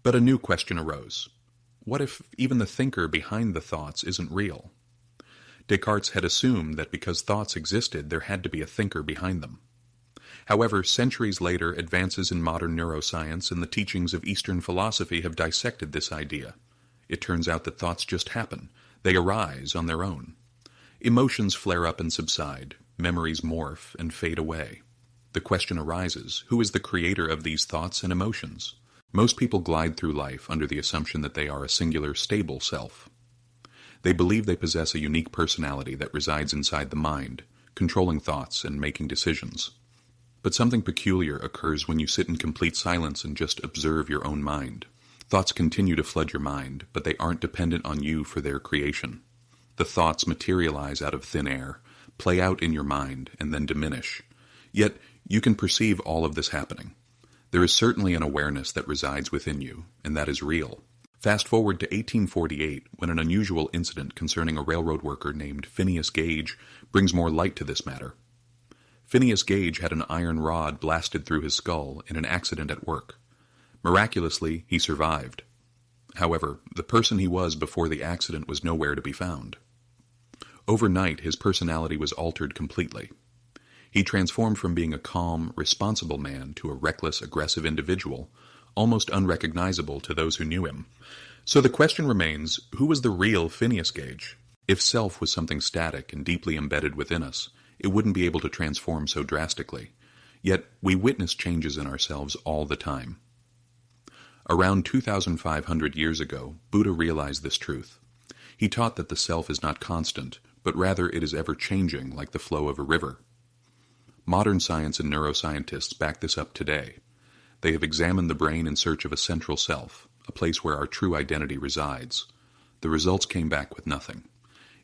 But a new question arose. What if even the thinker behind the thoughts isn't real? Descartes had assumed that because thoughts existed, there had to be a thinker behind them. However, centuries later, advances in modern neuroscience and the teachings of Eastern philosophy have dissected this idea. It turns out that thoughts just happen. They arise on their own. Emotions flare up and subside. Memories morph and fade away. The question arises, who is the creator of these thoughts and emotions? Most people glide through life under the assumption that they are a singular, stable self. They believe they possess a unique personality that resides inside the mind, controlling thoughts and making decisions. But something peculiar occurs when you sit in complete silence and just observe your own mind. Thoughts continue to flood your mind, but they aren't dependent on you for their creation. The thoughts materialize out of thin air, play out in your mind, and then diminish. Yet, you can perceive all of this happening. There is certainly an awareness that resides within you, and that is real. Fast forward to 1848, when an unusual incident concerning a railroad worker named Phineas Gage brings more light to this matter. Phineas Gage had an iron rod blasted through his skull in an accident at work. Miraculously, he survived. However, the person he was before the accident was nowhere to be found. Overnight, his personality was altered completely. He transformed from being a calm, responsible man to a reckless, aggressive individual, almost unrecognizable to those who knew him. So the question remains, who was the real Phineas Gage? If self was something static and deeply embedded within us, it wouldn't be able to transform so drastically. Yet we witness changes in ourselves all the time. Around 2,500 years ago, Buddha realized this truth. He taught that the self is not constant, but rather it is ever-changing like the flow of a river. Modern science and neuroscientists back this up today. They have examined the brain in search of a central self, a place where our true identity resides. The results came back with nothing.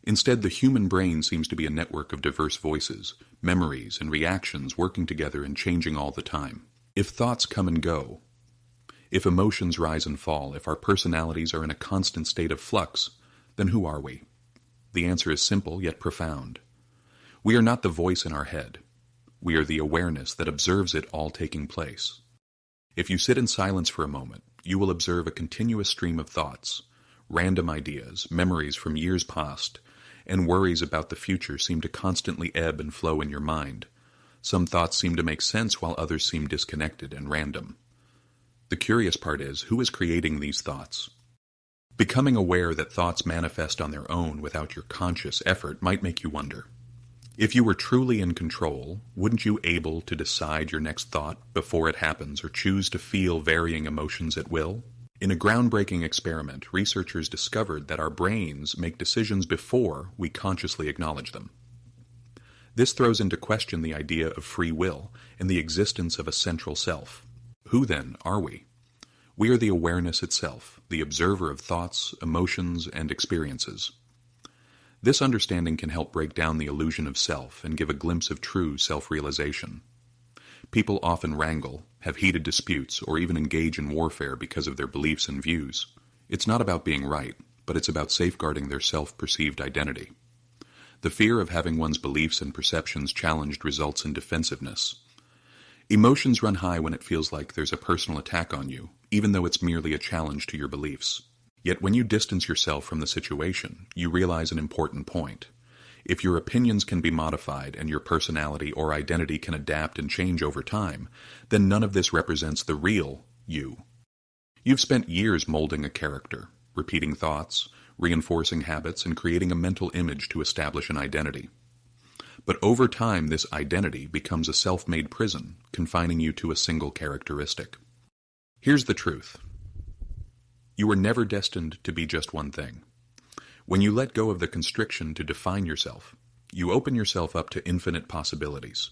Instead, the human brain seems to be a network of diverse voices, memories, and reactions working together and changing all the time. If thoughts come and go, if emotions rise and fall, if our personalities are in a constant state of flux, then who are we? The answer is simple yet profound. We are not the voice in our head. We are the awareness that observes it all taking place. If you sit in silence for a moment, you will observe a continuous stream of thoughts. Random ideas, memories from years past, and worries about the future seem to constantly ebb and flow in your mind. Some thoughts seem to make sense while others seem disconnected and random. The curious part is, who is creating these thoughts? Becoming aware that thoughts manifest on their own without your conscious effort might make you wonder. If you were truly in control, wouldn't you be able to decide your next thought before it happens or choose to feel varying emotions at will? In a groundbreaking experiment, researchers discovered that our brains make decisions before we consciously acknowledge them. This throws into question the idea of free will and the existence of a central self. Who, then, are we? We are the awareness itself, the observer of thoughts, emotions, and experiences. This understanding can help break down the illusion of self and give a glimpse of true self-realization. People often wrangle, have heated disputes, or even engage in warfare because of their beliefs and views. It's not about being right, but it's about safeguarding their self-perceived identity. The fear of having one's beliefs and perceptions challenged results in defensiveness. Emotions run high when it feels like there's a personal attack on you, even though it's merely a challenge to your beliefs. Yet when you distance yourself from the situation, you realize an important point. If your opinions can be modified and your personality or identity can adapt and change over time, then none of this represents the real you. You've spent years molding a character, repeating thoughts, reinforcing habits, and creating a mental image to establish an identity. But over time, this identity becomes a self-made prison, confining you to a single characteristic. Here's the truth. You were never destined to be just one thing. When you let go of the constriction to define yourself, you open yourself up to infinite possibilities.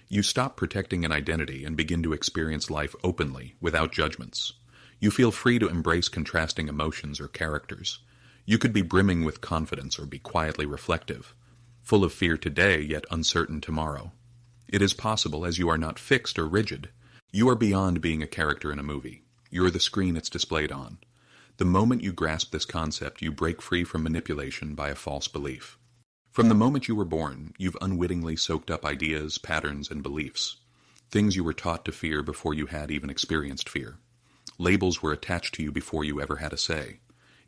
You stop protecting an identity and begin to experience life openly, without judgments. You feel free to embrace contrasting emotions or characters. You could be brimming with confidence or be quietly reflective, full of fear today yet uncertain tomorrow. It is possible, as you are not fixed or rigid. You are beyond being a character in a movie. You are the screen it's displayed on. The moment you grasp this concept, you break free from manipulation by a false belief. From the moment you were born, you've unwittingly soaked up ideas, patterns, and beliefs, things you were taught to fear before you had even experienced fear. Labels were attached to you before you ever had a say.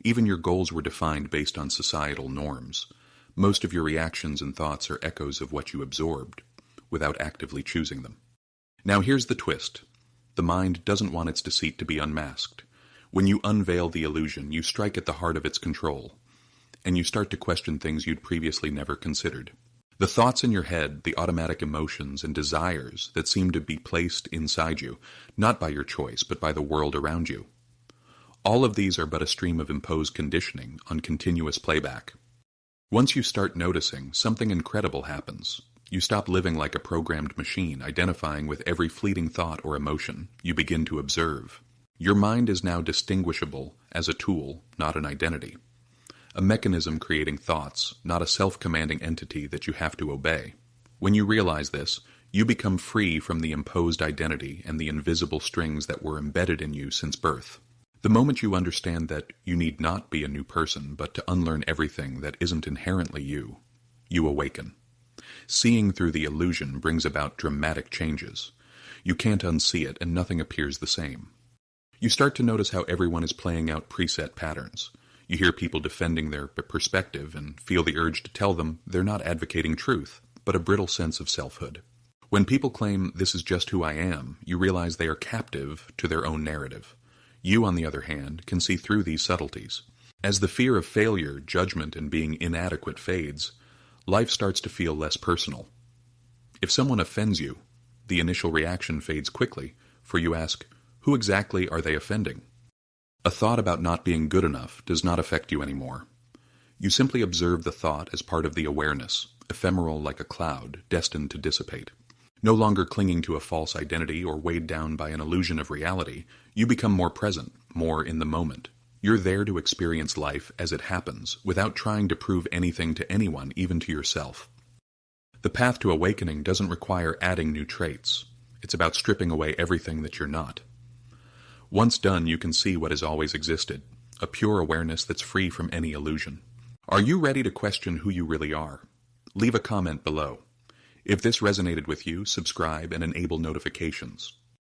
Even your goals were defined based on societal norms. Most of your reactions and thoughts are echoes of what you absorbed, without actively choosing them. Now here's the twist. The mind doesn't want its deceit to be unmasked. When you unveil the illusion, you strike at the heart of its control, and you start to question things you'd previously never considered. The thoughts in your head, the automatic emotions and desires that seem to be placed inside you, not by your choice, but by the world around you. All of these are but a stream of imposed conditioning on continuous playback. Once you start noticing, something incredible happens. You stop living like a programmed machine, identifying with every fleeting thought or emotion. You begin to observe. Your mind is now distinguishable as a tool, not an identity. A mechanism creating thoughts, not a self-commanding entity that you have to obey. When you realize this, you become free from the imposed identity and the invisible strings that were embedded in you since birth. The moment you understand that you need not be a new person, but to unlearn everything that isn't inherently you, you awaken. Seeing through the illusion brings about dramatic changes. You can't unsee it, and nothing appears the same. You start to notice how everyone is playing out preset patterns. You hear people defending their perspective and feel the urge to tell them they're not advocating truth, but a brittle sense of selfhood. When people claim, "This is just who I am," you realize they are captive to their own narrative. You, on the other hand, can see through these subtleties. As the fear of failure, judgment, and being inadequate fades, life starts to feel less personal. If someone offends you, the initial reaction fades quickly, for you ask, who exactly are they offending? A thought about not being good enough does not affect you anymore. You simply observe the thought as part of the awareness, ephemeral like a cloud, destined to dissipate. No longer clinging to a false identity or weighed down by an illusion of reality, you become more present, more in the moment. You're there to experience life as it happens, without trying to prove anything to anyone, even to yourself. The path to awakening doesn't require adding new traits. It's about stripping away everything that you're not. Once done, you can see what has always existed, a pure awareness that's free from any illusion. Are you ready to question who you really are? Leave a comment below. If this resonated with you, subscribe and enable notifications.